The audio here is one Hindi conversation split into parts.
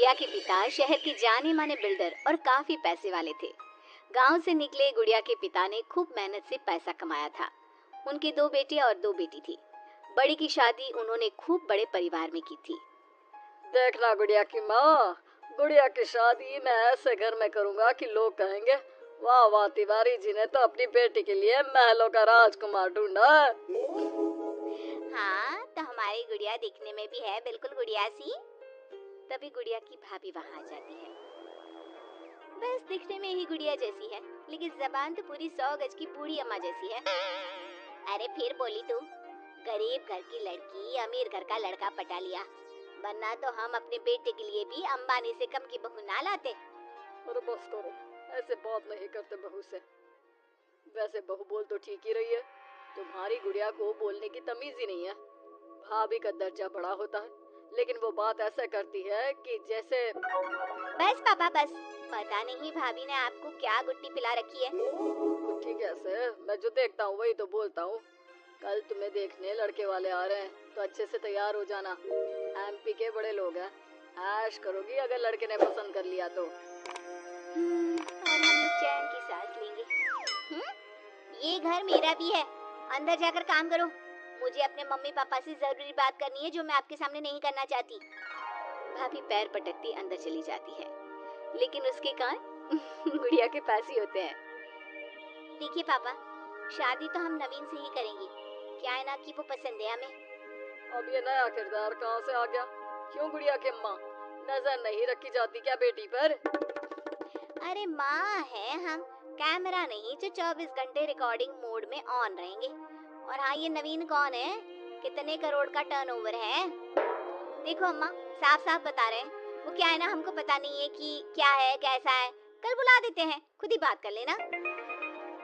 गुड़िया के पिता शहर के जाने माने बिल्डर और काफी पैसे वाले थे। गांव से निकले गुड़िया के पिता ने खूब मेहनत से पैसा कमाया था। उनके 2 बेटे और 2 बेटी थी। बड़ी की शादी उन्होंने खूब बड़े परिवार में की थी। देखना गुड़िया की माँ, गुड़िया की शादी मैं ऐसे घर में करूंगा कि लोग कहेंगे, वाह वाह, तिवारी जी ने तो अपनी बेटी के लिए महलों का राजकुमार ढूंढा। हाँ, तो हमारी गुड़िया दिखने में भी है बिल्कुल गुड़िया सी। तभी गुड़िया की भाभी वहाँ आ जाती है। बस दिखने में ही गुड़िया जैसी है, लेकिन जबान तो पूरी 100 गज की बूढ़ी अम्मा जैसी है। अरे फिर बोली तू, गरीब घर की लड़की अमीर घर का लड़का पटा लिया, वरना तो हम अपने बेटे के लिए भी अंबानी से कम की बहू ना लाते। अरे बस करो, ऐसे बात नहीं करते बहू से। वैसे बहू बोल तो ठीक ही रही है, तुम्हारी गुड़िया को बोलने की तमीज ही नहीं है। भाभी का दर्जा बड़ा होता है, लेकिन वो बात ऐसा करती है कि जैसे। बस पापा बस, पता नहीं भाभी ने आपको क्या गुट्टी पिला रखी है। गुट्टी कैसे, मैं जो देखता हूँ वही तो बोलता हूँ। कल तुम्हें देखने लड़के वाले आ रहे हैं, तो अच्छे से तैयार हो जाना। एमपी के बड़े लोग हैं, ऐश करोगी अगर लड़के ने पसंद कर लिया तो। और हम लोग चैन की सांस लेंगे। ये घर मेरा भी है, अंदर जाकर काम करो। मुझे अपने मम्मी पापा से जरूरी बात करनी है जो मैं आपके सामने नहीं करना चाहती। भाभी पैर पटकती अंदर चली जाती है, लेकिन उसके कान गुड़िया के पास ही होते हैं। देखिए पापा, शादी तो हम नवीन से ही करेंगे, क्या है ना कि वो पसंद है हमें। अब ये नया किरदार कहाँ से आ गया? क्यों गुड़िया के माँ, नजर नहीं रखी जाती क्या बेटी पर? अरे माँ है हम, कैमरा नहीं जो 24 घंटे रिकॉर्डिंग मोड में ऑन रहेंगे। और हाँ, ये नवीन कौन है, कितने करोड़ का टर्नओवर है? देखो अम्मा, साफ साफ बता रहे हैं, वो क्या है ना, हमको पता नहीं है कि क्या है कैसा है, कल बुला देते हैं, खुद ही बात कर लेना।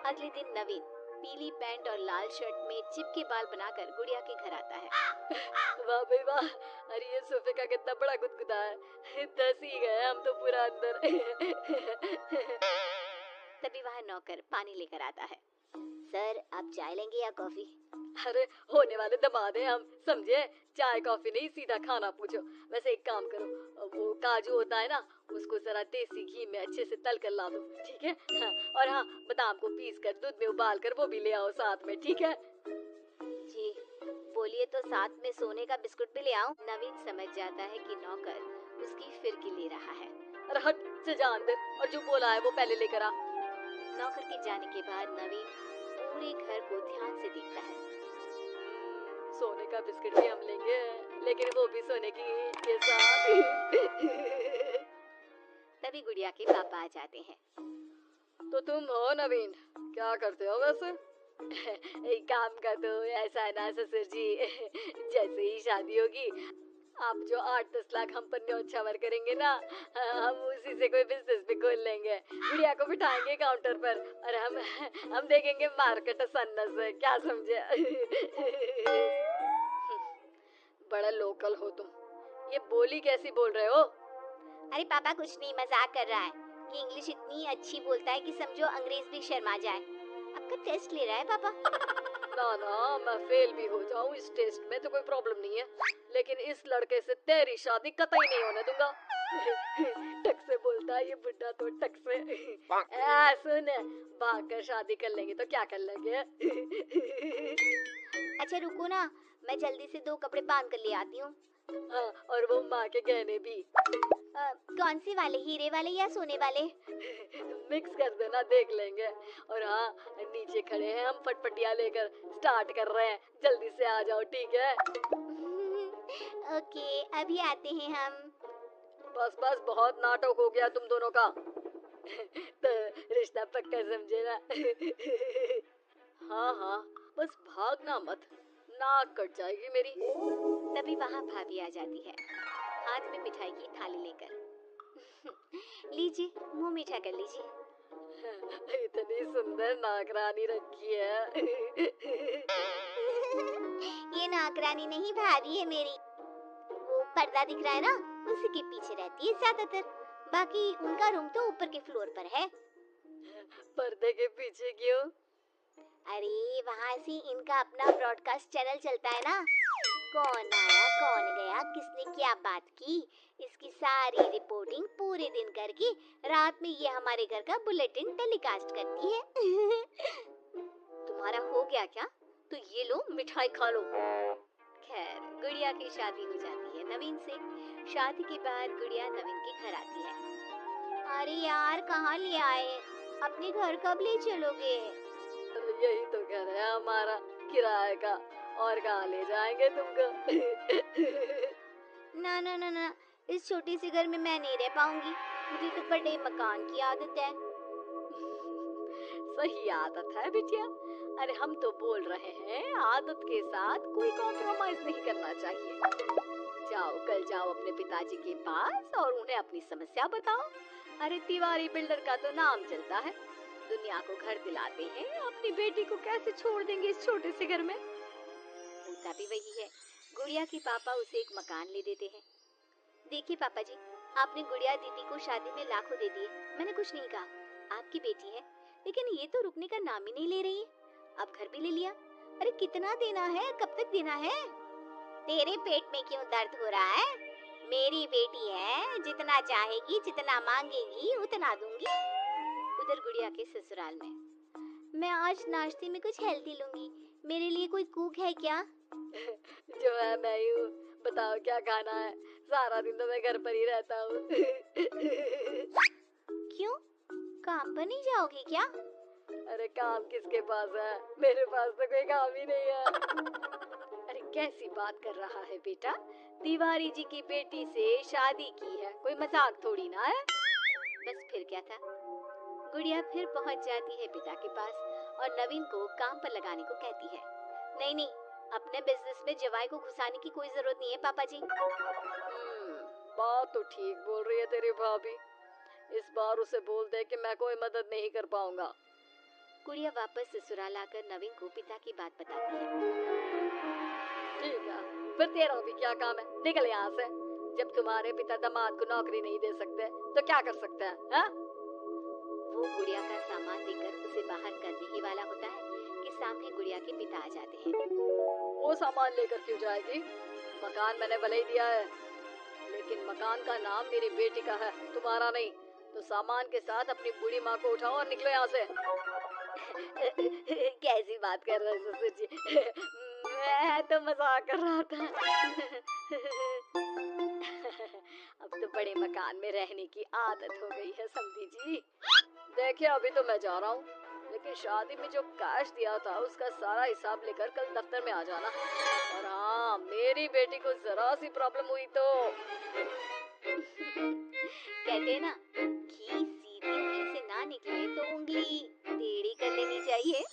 अगले दिन नवीन पीली पैंट और लाल शर्ट में चिपके बाल बनाकर गुड़िया के घर आता है। वाह भाई वाह, अरे ये सोफे का कितना बड़ा गुदगुदा है, धस ही गए हम तो पूरा अंदर। तभी वह नौकर पानी लेकर आता है। सर, आप चाय लेंगे या कॉफी? अरे होने वाले दमाद हैं हम, समझे? चाय कॉफी नहीं, सीधा खाना पूछो। वैसे एक काम करो, वो काजू होता है ना, उसको जरा देसी घी में अच्छे से तल कर ला दो, ठीक है? हाँ, और हाँ, बादाम को पीस कर दूध में उबाल कर वो भी ले आओ साथ में, ठीक है? जी, बोलिए तो साथ में सोने का बिस्कुट भी ले आऊं? नवीन समझ जाता है कि नौकर उसकी फिरकी ले रहा है। अरे हट से जान दे, और जो बोला है वो पहले लेकर आ। नौकर के जाने के बाद नवीन पूरे घर को ध्यान से देखता है। सोने का बिस्किट भी हम लेंगे, लेकिन वो भी सोने की ईंट के साथ। तभी गुड़िया के पापा आ जाते हैं। तो तुम हो नवीन, क्या करते हो वैसे? एक काम कर दो, ऐसा है ना ससुर जी, जैसे ही शादी होगी आप जो 8-10 लाख हम पर न्योछावर करेंगे ना, हम उसी से कोई बिजनेस भी खोल लेंगे। गुड़िया को बिठाएंगे काउंटर पर और हम देखेंगे मार्केट सन्नत से, क्या समझे? बड़ा लोकल हो तुम, ये बोली कैसी बोल रहे हो? अरे पापा कुछ नहीं, मजाक कर रहा है। ये इंग्लिश इतनी अच्छी बोलता है कि समझो अंग्रेज भी शर्मा जाए। आपका टेस्ट ले रहा है पापा? ना ना, मैं फेल भी हो जाऊं इस टेस्ट में तो कोई प्रॉब्लम नहीं है, लेकिन इस लड़के से तेरी शादी कतई नहीं होने दूंगा। टक से बोलता है ये बुड्ढा तो, टक से। सुन, भाग कर शादी कर लेंगे तो क्या कर लेंगे? अच्छा रुको ना, मैं जल्दी से 2 कपड़े बांध कर ले आती हूँ। हाँ, और वो माँ के गहने भी। कौन से वाले, हीरे वाले या सोने वाले? मिक्स कर देना, देख लेंगे। और हाँ, नीचे खड़े हैं हम फटफटिया लेकर, स्टार्ट कर रहे हैं, जल्दी से आ जाओ, ठीक है? ओके, अभी आते हैं हम। बस बस, बहुत नाटक हो गया तुम दोनों का। तो रिश्ता पक्का समझे ना? हाँ हाँ, बस भागना मत, नाक कट जाएगी मेरी। तभी वहाँ भाभी आ जाती है, हाथ में मिठाई की थाली लेकर। लीजिए, मुंह मीठा कर लीजिए। इतनी सुंदर नाकरानी रखी है। ये नौकरानी नहीं, भाभी है मेरी। वो पर्दा दिख रहा है ना, उसी के पीछे रहती है ज्यादातर। बाकी उनका रूम तो ऊपर के फ्लोर पर है। पर्दे के पीछे क्यों? अरे वहाँ से इनका अपना ब्रॉडकास्ट चैनल चलता है ना, कौन आया कौन गया, किसने क्या बात की, इसकी सारी रिपोर्टिंग पूरे दिन करके रात में ये हमारे घर का बुलेटिन टेलीकास्ट करती है। तुम्हारा हो गया क्या? तो ये लो मिठाई खा लो। खैर गुड़िया की शादी हो जाती है नवीन से। शादी के बाद गुड़िया नवीन के घर आती है। अरे यार कहाँ ले आए, अपने घर कब ले चलोगे? यही तो घर है हमारा किराए का, और कहाँ ले जाएंगे तुमको। ना ना ना ना, इस छोटे से घर में मैं नहीं रह पाऊंगी, मुझे तो बड़े मकान की आदत है। सही आदत है बिटिया। अरे हम तो बोल रहे हैं आदत के साथ कोई कॉम्प्रोमाइज नहीं करना चाहिए। जाओ कल जाओ अपने पिताजी के पास और उन्हें अपनी समस्या बताओ। अरे तिवारी बिल्डर का तो नाम चलता है, दुनिया को घर दिलाते हैं, अपनी बेटी को कैसे छोड़ देंगे इस छोटे से घर में। होता भी वही है, गुड़िया के पापा उसे एक मकान ले देते हैं। देखिए पापा जी, आपने गुड़िया दीदी को शादी में लाखों दे दिए, मैंने कुछ नहीं कहा, आपकी बेटी है, लेकिन ये तो रुकने का नाम ही नहीं ले रही है। अब घर भी ले लिया, अरे कितना देना है, कब तक देना है? तेरे पेट में क्यों दर्द हो रहा है? मेरी बेटी है, जितना चाहेगी जितना मांगेगी उतना दूंगी। उधर गुड़िया के ससुराल में, मैं आज नाश्ते में कुछ हेल्दी लूंगी, मेरे लिए कोई कुक है क्या? जो है मैं ही हूँ, बताओ क्या खाना है? सारा दिन तो मैं घर पर ही रहता हूँ। क्यों, काम पर नहीं जाओगी क्या? अरे काम किसके पास है, मेरे पास तो कोई काम ही नहीं है। अरे कैसी बात कर रहा है बेटा, तिवारी जी की बेटी से शादी की है, कोई मजाक थोड़ी ना है। बस फिर क्या था, गुड़िया फिर पहुंच जाती है पिता के पास और नवीन को काम पर लगाने को कहती है। नहीं नहीं, अपने बिजनेस में जवाई को घुसाने की कोई जरूरत नहीं है पापा जी। बात तो ठीक बोल रही है तेरी भाभी, इस बार उसे बोल दे कि मैं कोई मदद नहीं कर पाऊंगा। गुड़िया वापस ससुराल आकर नवीन को पिता की बात बताती है। ठीक है, फिर तेरा भी क्या काम है, निकल यहाँ से। जब तुम्हारे पिता दामाद को नौकरी नहीं दे सकते तो क्या कर सकते हैं, हाँ? वो गुड़िया का सामान देकर उसे बाहर करने ही वाला होता है कि सामने गुड़िया के पिता आ जाते हैं। वो सामान लेकर क्यों जाएगी? मकान मैंने भले ही दिया है, लेकिन मकान का नाम मेरी बेटी का है, तुम्हारा नहीं। तो सामान के साथ अपनी बूढ़ी माँ को उठाओ और निकलो यहाँ से। कैसी बात कर रहे हो ससुर जी? मैं तो मजाक कर रहा था। अब तो बड़े मकान में रहने की आदत हो गई है समधी जी। देखिए अभी तो मैं जा रहा हूँ, लेकिन शादी में जो कैश दिया था उसका सारा हिसाब लेकर कल दफ्तर में आ जाना। और हाँ, मेरी बेटी को जरा सी प्रॉब्लम हुई तो कहते हैं ना, घी सीधी उंगली से ना निकले तो उंगली टेढ़ी कर लेनी चाहिए।